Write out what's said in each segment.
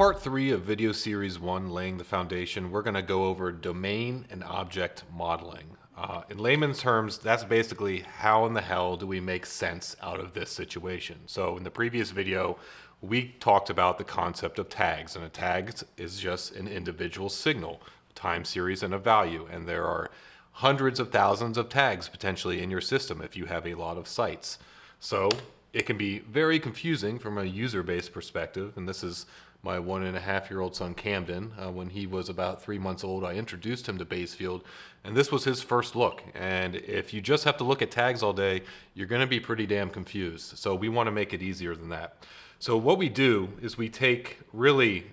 Part 3 of video series 1, Laying the Foundation, we're going to go over domain and object modeling. In layman's terms, that's basically how in the hell do we make sense out of this situation. So in the previous video, we talked about the concept of tags, and a tag is just an individual signal, time series, and a value. And there are hundreds of thousands of tags potentially in your system if you have a lot of sites. So it can be very confusing from a user-based perspective, and this is my 1.5-year-old son Camden. When he was about 3 months old, I introduced him to Bazefield, and this was his first look. And if you just have to look at tags all day, you're going to be pretty damn confused. So we want to make it easier than that. So what we do is we take really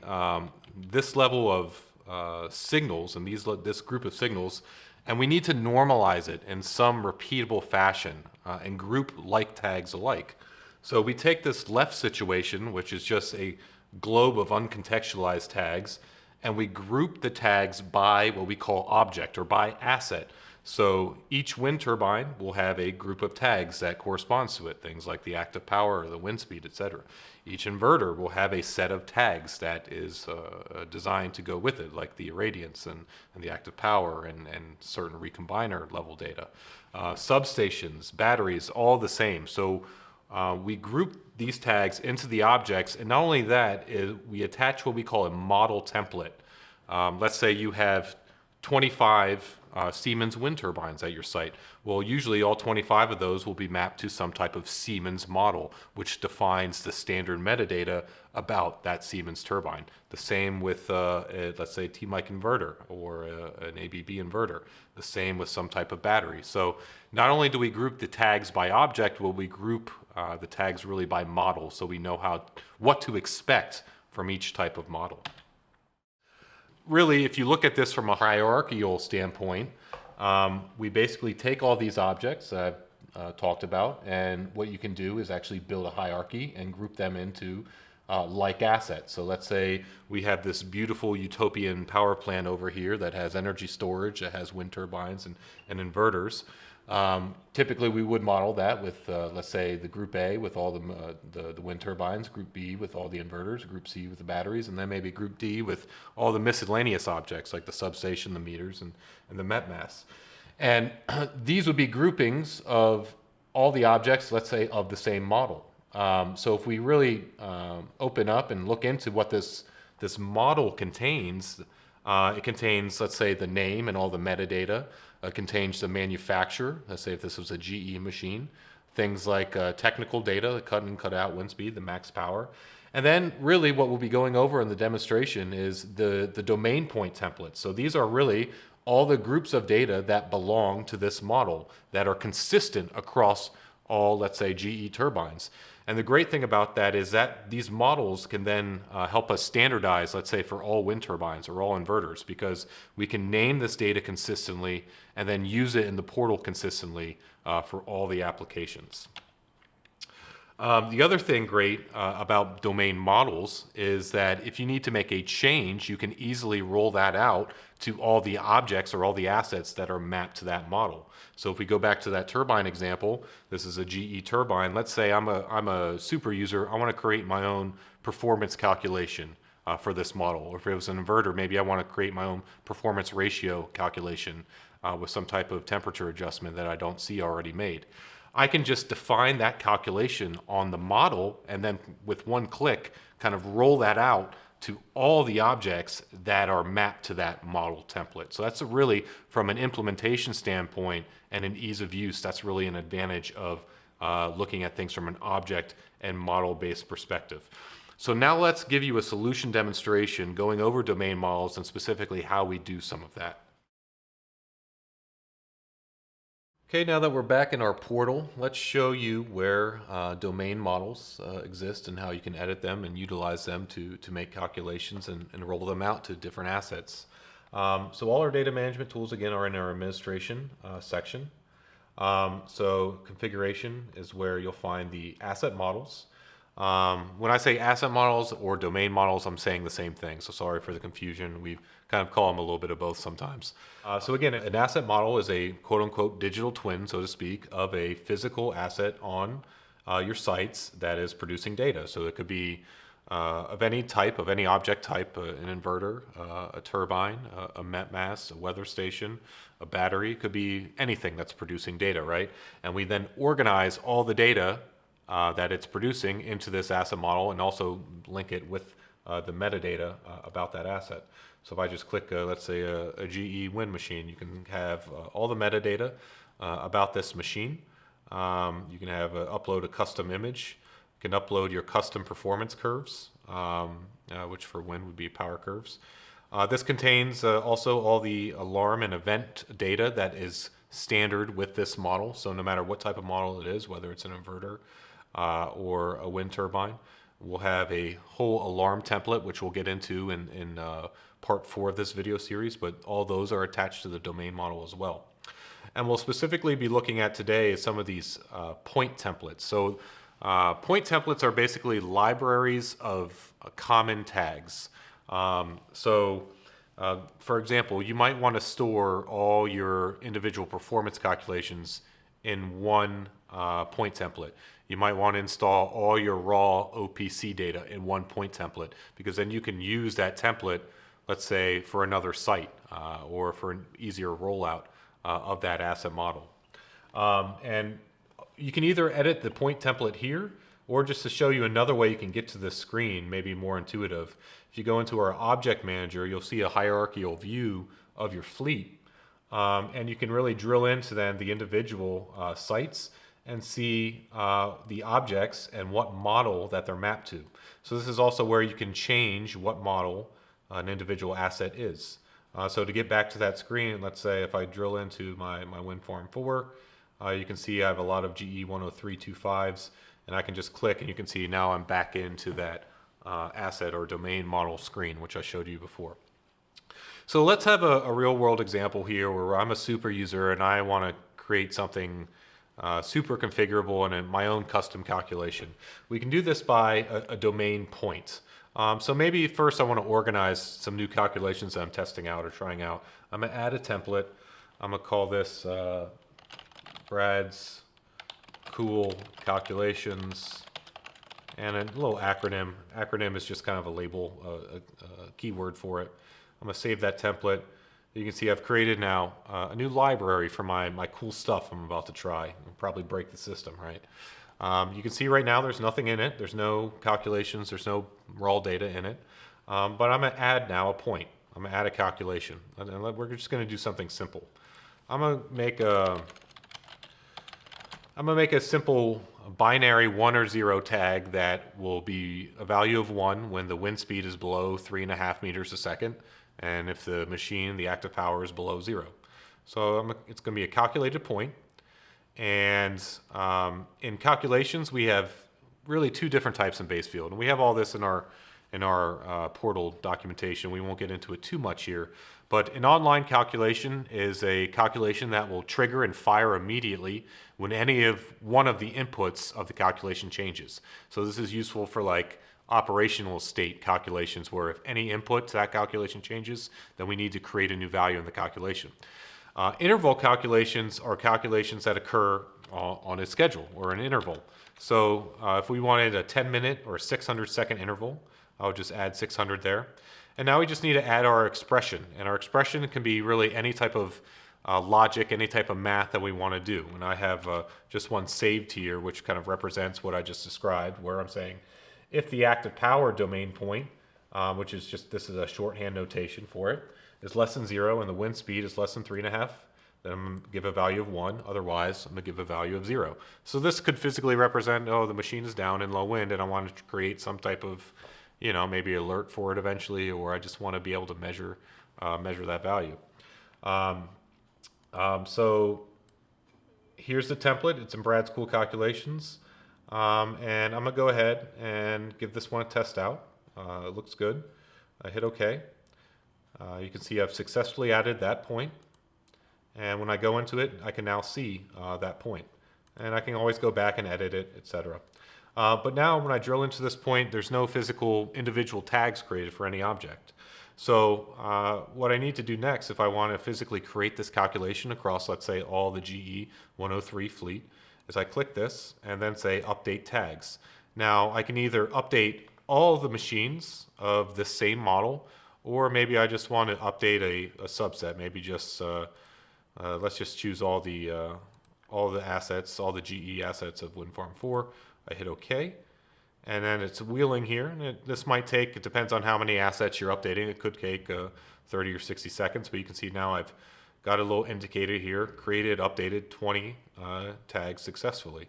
this level of signals and this group of signals, and we need to normalize it in some repeatable fashion and group like tags alike. So we take this left situation, which is just a globe of uncontextualized tags, and we group the tags by what we call object or by asset. So each wind turbine will have a group of tags that corresponds to it, things like the active power or the wind speed, etc. Each inverter will have a set of tags that is designed to go with it, like the irradiance and the active power and certain recombiner level data. Substations, batteries, all the same. So we group these tags into the objects, and not only that, we attach what we call a model template. Let's say you have 25 Siemens wind turbines at your site. Well, usually all 25 of those will be mapped to some type of Siemens model, which defines the standard metadata about that Siemens turbine. The same with, let's say, a T-mic inverter or an ABB inverter. The same with some type of battery. So not only do we group the tags by object, but we group the tags really by model, so we know what to expect from each type of model. Really, if you look at this from a hierarchical standpoint, we basically take all these objects that I've talked about, and what you can do is actually build a hierarchy and group them into like assets. So let's say we have this beautiful utopian power plant over here that has energy storage, that has wind turbines and inverters. Typically we would model that with, let's say, the group A with all the wind turbines, group B with all the inverters, group C with the batteries, and then maybe group D with all the miscellaneous objects like the substation, the meters, and the met mass. And these would be groupings of all the objects, let's say, of the same model. So if we really open up and look into what this model contains, it contains, let's say, the name and all the metadata. It contains the manufacturer, let's say if this was a GE machine, things like technical data, the cut in, cut out wind speed, the max power. And then really what we'll be going over in the demonstration is the domain point templates. So these are really all the groups of data that belong to this model that are consistent across all, let's say, GE turbines. And the great thing about that is that these models can then help us standardize, let's say, for all wind turbines or all inverters, because we can name this data consistently and then use it in the portal consistently for all the applications. The other thing great about domain models is that if you need to make a change, you can easily roll that out to all the objects or all the assets that are mapped to that model. So if we go back to that turbine example, this is a GE turbine. Let's say I'm a super user. I want to create my own performance calculation for this model. Or if it was an inverter, maybe I want to create my own performance ratio calculation with some type of temperature adjustment that I don't see already made. I can just define that calculation on the model and then with one click kind of roll that out to all the objects that are mapped to that model template. So that's really, from an implementation standpoint and an ease of use, that's really an advantage of looking at things from an object and model-based perspective. So now let's give you a solution demonstration going over domain models and specifically how we do some of that. Okay, now that we're back in our portal, let's show you where domain models exist and how you can edit them and utilize them to make calculations and roll them out to different assets. So all our data management tools, again, are in our administration section. So configuration is where you'll find the asset models. When I say asset models or domain models, I'm saying the same thing. So sorry for the confusion. We kind of call them a little bit of both sometimes. So again, an asset model is a quote unquote digital twin, so to speak, of a physical asset on your sites that is producing data. So it could be of any type, of any object type, an inverter, a turbine, a met mast, a weather station, a battery. It could be anything that's producing data, right? And we then organize all the data that it's producing into this asset model and also link it with the metadata about that asset. So if I just click, let's say, a GE wind machine, you can have all the metadata about this machine. You can have upload a custom image. You can upload your custom performance curves, which for wind would be power curves. This contains also all the alarm and event data that is standard with this model. So no matter what type of model it is, whether it's an inverter or a wind turbine, we'll have a whole alarm template, which we'll get into in part 4 of this video series, but all those are attached to the domain model as well. And we'll specifically be looking at today some of these point templates. So point templates are basically libraries of common tags. For example, you might want to store all your individual performance calculations in one point template. You might want to install all your raw OPC data in one point template, because then you can use that template, let's say, for another site or for an easier rollout of that asset model. And you can either edit the point template here, or just to show you another way you can get to this screen, maybe more intuitive. If you go into our object manager, you'll see a hierarchical view of your fleet. And you can really drill into then the individual sites and see the objects and what model that they're mapped to. So this is also where you can change what model an individual asset is. So to get back to that screen, let's say if I drill into my wind farm 4, you can see I have a lot of GE 10325s, and I can just click and you can see now I'm back into that asset or domain model screen, which I showed you before. So let's have a real world example here where I'm a super user and I want to create something super configurable and in my own custom calculation. We can do this by a domain point. So maybe first I want to organize some new calculations that I'm testing out or trying out. I'm going to add a template. I'm going to call this Brad's Cool Calculations, and a little acronym. Acronym is just kind of a label, a keyword for it. I'm going to save that template. You can see I've created now a new library for my cool stuff I'm about to try. I'll probably break the system, right? You can see right now there's nothing in it. There's no calculations. There's no raw data in it. But I'm going to add now a point. I'm going to add a calculation. And we're just going to do something simple. I'm going to make a simple binary 1 or 0 tag that will be a value of 1 when the wind speed is below 3.5 meters a second, and if the machine, the active power, is below 0. So it's going to be a calculated point. And in calculations, we have really 2 different types in Bazefield, and we have all this in our portal documentation. We won't get into it too much here, but an online calculation is a calculation that will trigger and fire immediately when one of the inputs of the calculation changes. So this is useful for like operational state calculations, where if any input to that calculation changes, then we need to create a new value in the calculation. Interval calculations are calculations that occur on a schedule or an interval. So if we wanted a 10-minute or a 600-second interval, I would just add 600 there. And now we just need to add our expression. And our expression can be really any type of logic, any type of math that we want to do. And I have just one saved here, which kind of represents what I just described, where I'm saying if the active power domain point, which is just, this is a shorthand notation for it, is less than 0 and the wind speed is less than 3.5, then I'm going to give a value of 1. Otherwise, I'm going to give a value of 0. So this could physically represent, oh, the machine is down in low wind and I want to create some type of, maybe alert for it eventually, or I just want to be able to measure that value. So here's the template. It's in Brad's Cool Calculations. And I'm going to go ahead and give this one a test out. It looks good. I hit OK. You can see I've successfully added that point. And when I go into it, I can now see that point. And I can always go back and edit it, etc. But now when I drill into this point, there's no physical individual tags created for any object. So what I need to do next, if I want to physically create this calculation across, let's say, all the GE 103 fleet, is I click this and then say Update Tags. Now I can either update all of the machines of the same model, or maybe I just want to update a subset. Maybe just let's just choose all the assets, all the GE assets of wind farm 4. I hit OK, and then it's wheeling here. And this might take, it depends on how many assets you're updating. It could take 30 or 60 seconds, but you can see now I've got a little indicator here, created, updated 20 tags successfully.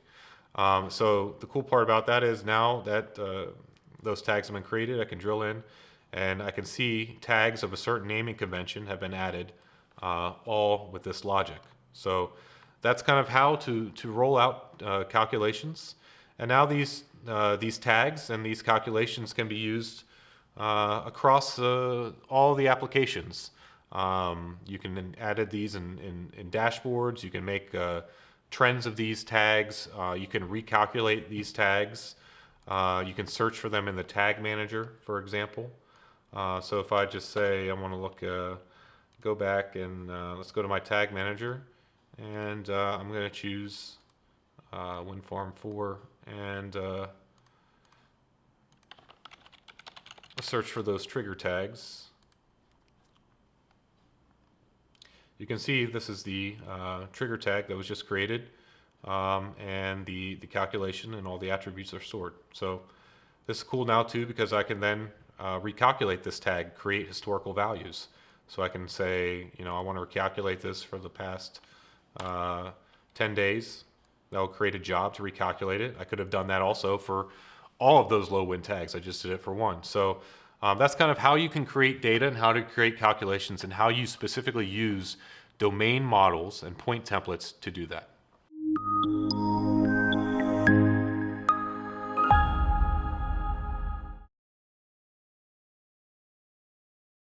So the cool part about that is now that those tags have been created, I can drill in and I can see tags of a certain naming convention have been added, all with this logic. So that's kind of how to roll out calculations. And now these tags and these calculations can be used across all the applications. You can add these in dashboards. You can make trends of these tags. You can recalculate these tags. You can search for them in the tag manager, for example. So if I just say I want to look, go back and let's go to my tag manager, and I'm going to choose wind farm 4, and search for those trigger tags. You can see this is the trigger tag that was just created, and the calculation and all the attributes are stored. So this is cool now too, because I can then recalculate this tag, create historical values. So I can say, you know, I want to recalculate this for the past 10 days. That'll create a job to recalculate it. I could have done that also for all of those low wind tags. I just did it for one. So that's kind of how you can create data and how to create calculations and how you specifically use domain models and point templates to do that.